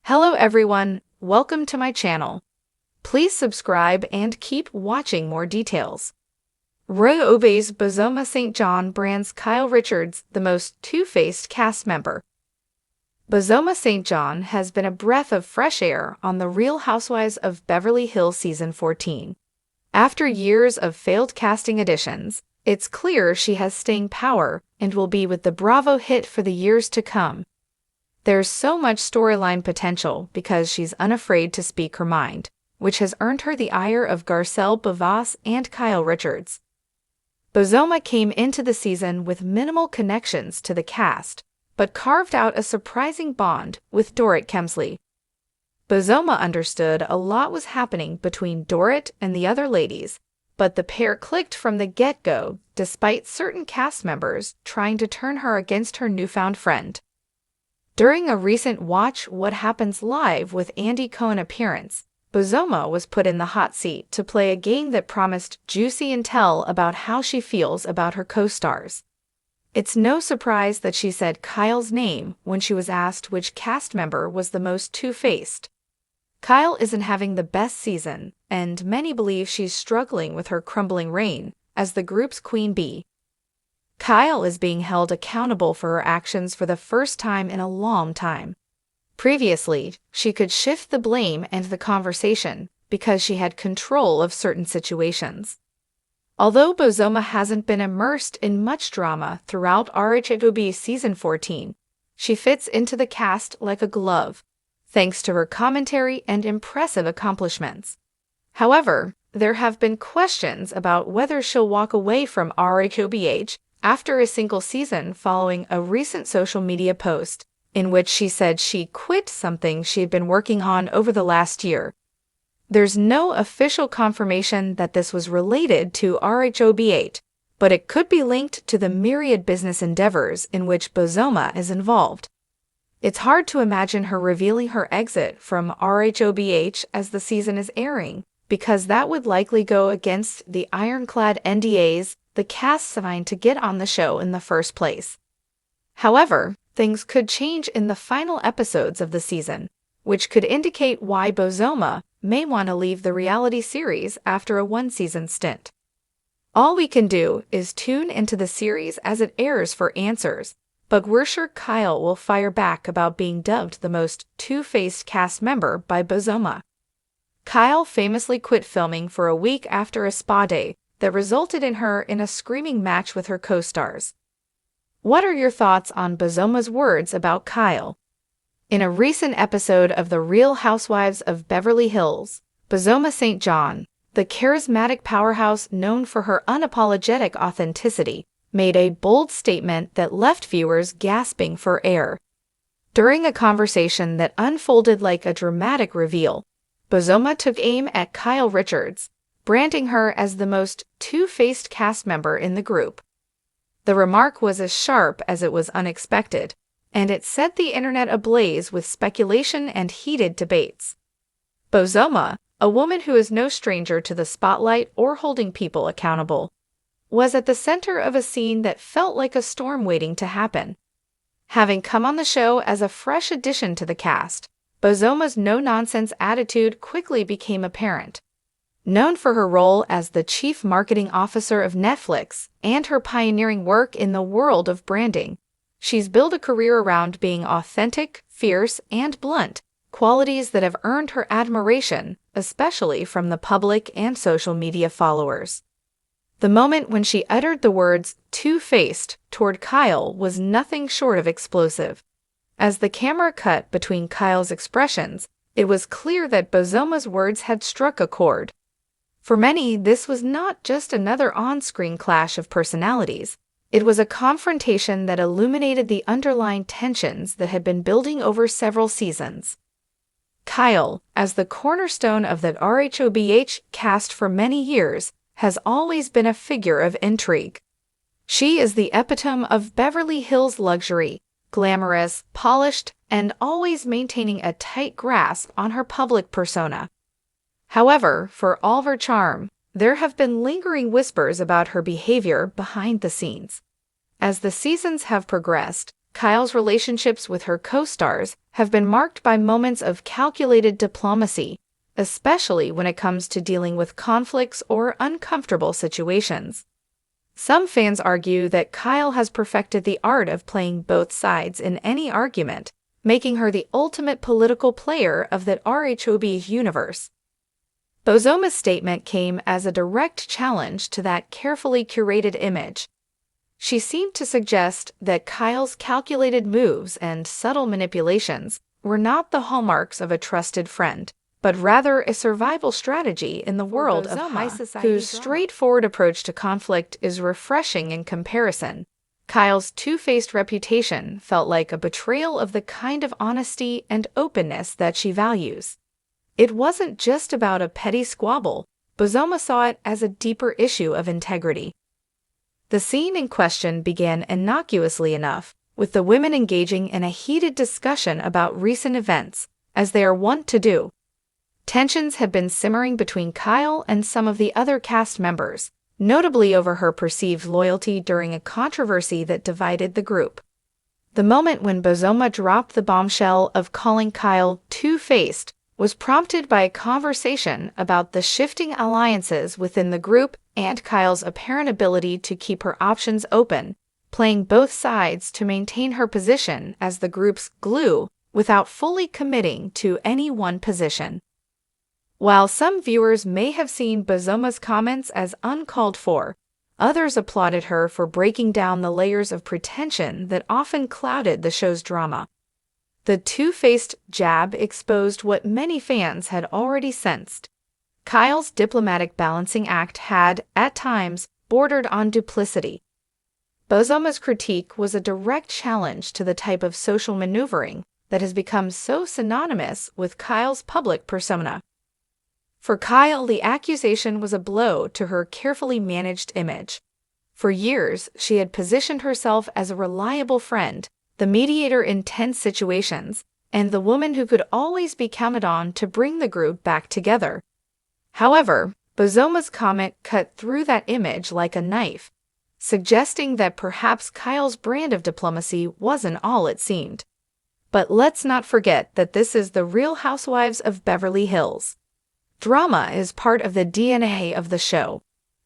Hello everyone, welcome to my channel. Please subscribe and keep watching more details. RHOBH's Bozoma St. John brands Kyle Richards the most two-faced cast member. Bozoma St. John has been a breath of fresh air on The Real Housewives of Beverly Hills Season 14. After years of failed casting auditions, it's clear she has staying power and will be with the Bravo hit for the years to come. There's so much storyline potential because she's unafraid to speak her mind, which has earned her the ire of Garcelle Bavas and Kyle Richards. Bozoma came into the season with minimal connections to the cast, but carved out a surprising bond with Dorit Kemsley. Bozoma understood a lot was happening between Dorit and the other ladies, but the pair clicked from the get-go despite certain cast members trying to turn her against her newfound friend. During a recent Watch What Happens Live with Andy Cohen appearance, Bozoma was put in the hot seat to play a game that promised juicy intel about how she feels about her co-stars. It's no surprise that she said Kyle's name when she was asked which cast member was the most two-faced. Kyle isn't having the best season, and many believe she's struggling with her crumbling reign as the group's queen bee. Kyle is being held accountable for her actions for the first time in a long time. Previously, she could shift the blame and the conversation because she had control of certain situations. Although Bozoma hasn't been immersed in much drama throughout RHOBH Season 14, she fits into the cast like a glove, thanks to her commentary and impressive accomplishments. However, there have been questions about whether she'll walk away from RHOBH after a single season following a recent social media post in which she said she quit something she had been working on over the last year. There's no official confirmation that this was related to RHOBH, but it could be linked to the myriad business endeavors in which Bozoma is involved. It's hard to imagine her revealing her exit from RHOBH as the season is airing, because that would likely go against the ironclad NDAs the cast signed to get on the show in the first place. However, things could change in the final episodes of the season, which could indicate why Bozoma may want to leave the reality series after a one-season stint. All we can do is tune into the series as it airs for answers, but we're sure Kyle will fire back about being dubbed the most two-faced cast member by Bozoma. Kyle famously quit filming for a week after a spa day that resulted in her in a screaming match with her co-stars. What are your thoughts on Bozoma's words about Kyle? In a recent episode of The Real Housewives of Beverly Hills, Bozoma St. John, the charismatic powerhouse known for her unapologetic authenticity, made a bold statement that left viewers gasping for air. During a conversation that unfolded like a dramatic reveal, Bozoma took aim at Kyle Richards, branding her as the most two-faced cast member in the group. The remark was as sharp as it was unexpected, and it set the internet ablaze with speculation and heated debates. Bozoma, a woman who is no stranger to the spotlight or holding people accountable, was at the center of a scene that felt like a storm waiting to happen. Having come on the show as a fresh addition to the cast, Bozoma's no-nonsense attitude quickly became apparent. Known for her role as the chief marketing officer of Netflix and her pioneering work in the world of branding, she's built a career around being authentic, fierce, and blunt, qualities that have earned her admiration, especially from the public and social media followers. The moment when she uttered the words two-faced toward Kyle was nothing short of explosive. As the camera cut between Kyle's expressions, it was clear that Bozoma's words had struck a chord. For many, this was not just another on-screen clash of personalities. It was a confrontation that illuminated the underlying tensions that had been building over several seasons. Kyle, as the cornerstone of the RHOBH cast for many years, has always been a figure of intrigue. She is the epitome of Beverly Hills luxury, glamorous, polished, and always maintaining a tight grasp on her public persona. However, for all her charm, there have been lingering whispers about her behavior behind the scenes. As the seasons have progressed, Kyle's relationships with her co-stars have been marked by moments of calculated diplomacy, especially when it comes to dealing with conflicts or uncomfortable situations. Some fans argue that Kyle has perfected the art of playing both sides in any argument, making her the ultimate political player of the RHOBH universe. Bozoma's statement came as a direct challenge to that carefully curated image. She seemed to suggest that Kyle's calculated moves and subtle manipulations were not the hallmarks of a trusted friend, but rather a survival strategy in the world of high society, whose straightforward approach to conflict is refreshing in comparison. Kyle's two-faced reputation felt like a betrayal of the kind of honesty and openness that she values. It wasn't just about a petty squabble. Bozoma saw it as a deeper issue of integrity. The scene in question began innocuously enough, with the women engaging in a heated discussion about recent events, as they are wont to do. Tensions had been simmering between Kyle and some of the other cast members, notably over her perceived loyalty during a controversy that divided the group. The moment when Bozoma dropped the bombshell of calling Kyle two-faced was prompted by a conversation about the shifting alliances within the group and Kyle's apparent ability to keep her options open, playing both sides to maintain her position as the group's glue without fully committing to any one position. While some viewers may have seen Bozoma's comments as uncalled for, others applauded her for breaking down the layers of pretension that often clouded the show's drama. The two-faced jab exposed what many fans had already sensed. Kyle's diplomatic balancing act had, at times, bordered on duplicity. Bozoma's critique was a direct challenge to the type of social maneuvering that has become so synonymous with Kyle's public persona. For Kyle, the accusation was a blow to her carefully managed image. For years, she had positioned herself as a reliable friend, the mediator in tense situations, and the woman who could always be counted on to bring the group back together. However, Bozoma's comment cut through that image like a knife, suggesting that perhaps Kyle's brand of diplomacy wasn't all it seemed. But let's not forget that this is the Real Housewives of Beverly Hills. Drama is part of the DNA of the show.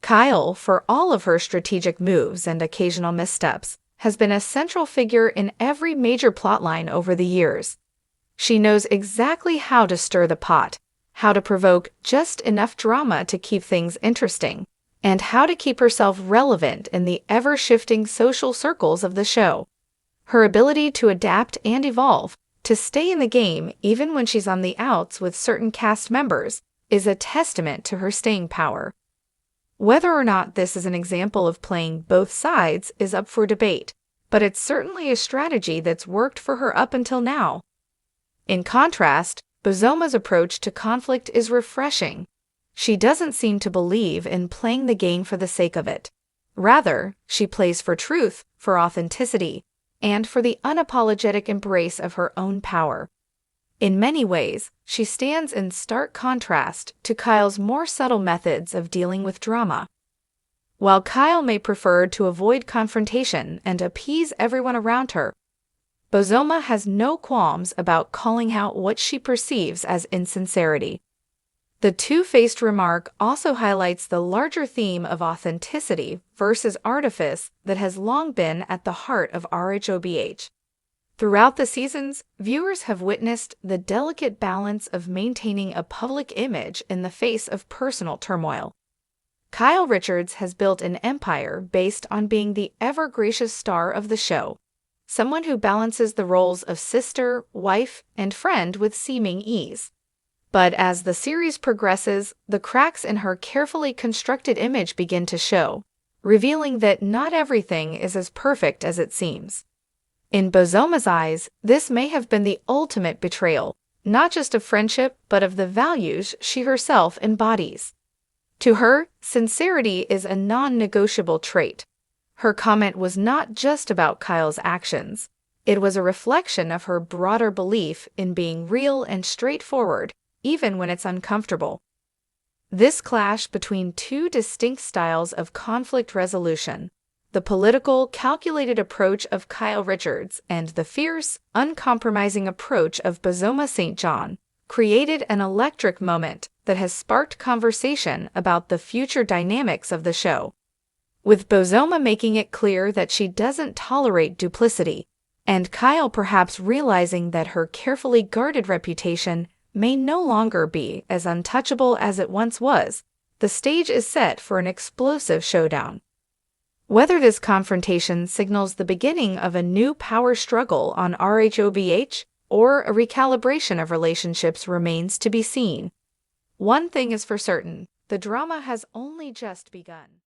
Kyle, for all of her strategic moves and occasional missteps, has been a central figure in every major plotline over the years. She knows exactly how to stir the pot, how to provoke just enough drama to keep things interesting, and how to keep herself relevant in the ever-shifting social circles of the show. Her ability to adapt and evolve, to stay in the game even when she's on the outs with certain cast members, is a testament to her staying power. Whether or not this is an example of playing both sides is up for debate, but it's certainly a strategy that's worked for her up until now. In contrast, Bozoma's approach to conflict is refreshing. She doesn't seem to believe in playing the game for the sake of it. Rather, she plays for truth, for authenticity, and for the unapologetic embrace of her own power. In many ways, she stands in stark contrast to Kyle's more subtle methods of dealing with drama. While Kyle may prefer to avoid confrontation and appease everyone around her, Bozoma has no qualms about calling out what she perceives as insincerity. The two-faced remark also highlights the larger theme of authenticity versus artifice that has long been at the heart of RHOBH. Throughout the seasons, viewers have witnessed the delicate balance of maintaining a public image in the face of personal turmoil. Kyle Richards has built an empire based on being the ever-gracious star of the show, someone who balances the roles of sister, wife, and friend with seeming ease. But as the series progresses, the cracks in her carefully constructed image begin to show, revealing that not everything is as perfect as it seems. In Bozoma's eyes, this may have been the ultimate betrayal, not just of friendship, but of the values she herself embodies. To her, sincerity is a non-negotiable trait. Her comment was not just about Kyle's actions. It was a reflection of her broader belief in being real and straightforward, even when it's uncomfortable. This clash between two distinct styles of conflict resolution, The political, calculated approach of Kyle Richards and the fierce, uncompromising approach of Bozoma St. John created an electric moment that has sparked conversation about the future dynamics of the show. With Bozoma making it clear that she doesn't tolerate duplicity, and Kyle perhaps realizing that her carefully guarded reputation may no longer be as untouchable as it once was, the stage is set for an explosive showdown. Whether this confrontation signals the beginning of a new power struggle on RHOBH or a recalibration of relationships remains to be seen. One thing is for certain, the drama has only just begun.